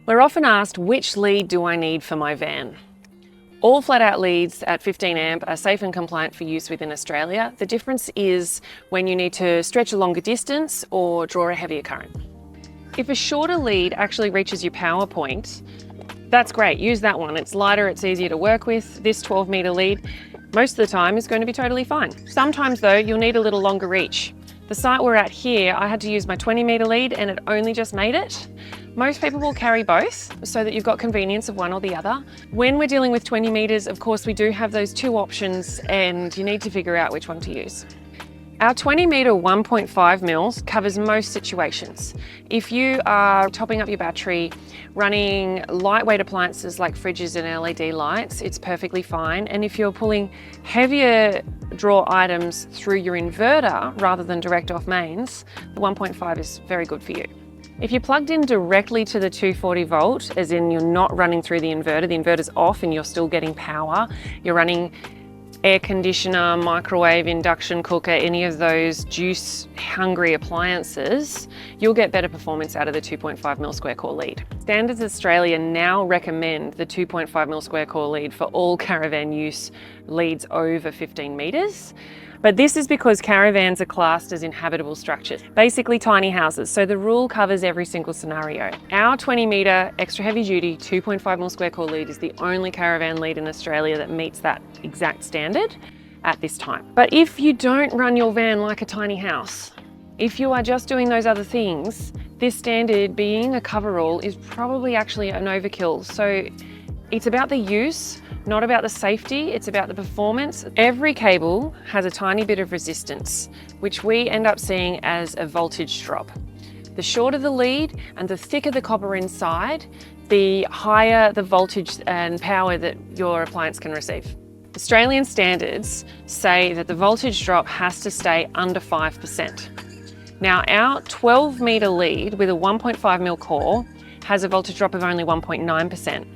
We're often asked, which lead do I need for my van? All flat-out leads at 15 amp are safe and compliant for use within Australia. The difference is when you need to stretch a longer distance or draw a heavier current. If a shorter lead actually reaches your power point, that's great, use that one. It's lighter, it's easier to work with. This 12-metre lead, most of the time, is going to be totally fine. Sometimes though, you'll need a little longer reach. The site we're at here, I had to use my 20-metre lead and it only just made it. Most people will carry both so that you've got convenience of one or the other. When we're dealing with 20 metres, of course, we do have those two options and you need to figure out which one to use. Our 20-metre 1.5 mils covers most situations. If you are topping up your battery, running lightweight appliances like fridges and LED lights, it's perfectly fine. And if you're pulling heavier draw items through your inverter rather than direct off mains, the 1.5 is very good for you. If you're plugged in directly to the 240 volt, as in you're not running through the inverter's off and you're still getting power, you're running air conditioner, microwave, induction cooker, any of those juice-hungry appliances, you'll get better performance out of the 2.5 mil square core lead. Standards Australia now recommend the 2.5 mil square core lead for all caravan use leads over 15 metres. But this is because caravans are classed as inhabitable structures, basically tiny houses, so the rule covers every single scenario. Our 20-metre extra heavy duty 2.5 mil square core lead is the only caravan lead in Australia that meets that exact standard at this time. But if you don't run your van like a tiny house, if you are just doing those other things, this standard being a coverall is probably actually an overkill. So it's about the use, not about the safety, it's about the performance. Every cable has a tiny bit of resistance, which we end up seeing as a voltage drop. The shorter the lead and the thicker the copper inside, the higher the voltage and power that your appliance can receive. Australian standards say that the voltage drop has to stay under 5%. Now, our 12-metre lead with a 1.5 mil core has a voltage drop of only 1.9%.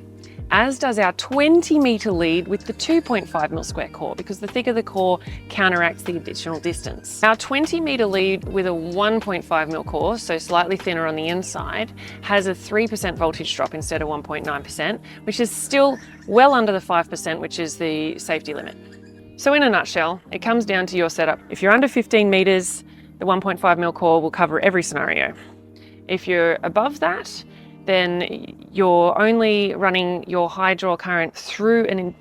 as does our 20-metre lead with the 2.5 mil square core, because the thicker the core counteracts the additional distance. Our 20-metre lead with a 1.5 mil core, so slightly thinner on the inside, has a 3% voltage drop instead of 1.9%, which is still well under the 5%, which is the safety limit. So in a nutshell, it comes down to your setup. If you're under 15 metres, the 1.5 mil core will cover every scenario. If you're above that, then you're only running your high draw current through an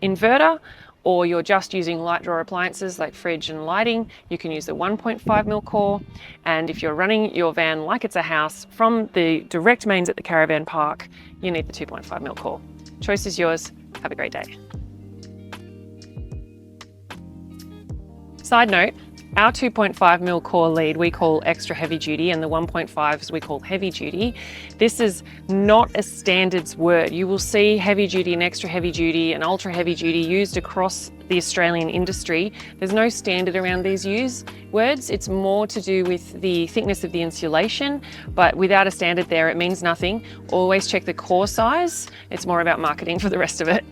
inverter, or you're just using light draw appliances like fridge and lighting, you can use the 1.5 mil core. And if you're running your van like it's a house from the direct mains at the caravan park, you need the 2.5 mil core. Choice is yours. Have a great day. Side note, our 2.5 mil core lead we call extra heavy duty, and the 1.5s we call heavy duty. This is not a standards word. You will see heavy duty and extra heavy duty and ultra heavy duty used across the Australian industry. There's no standard around these words. It's more to do with the thickness of the insulation, but without a standard there, it means nothing. Always check the core size. It's more about marketing for the rest of it.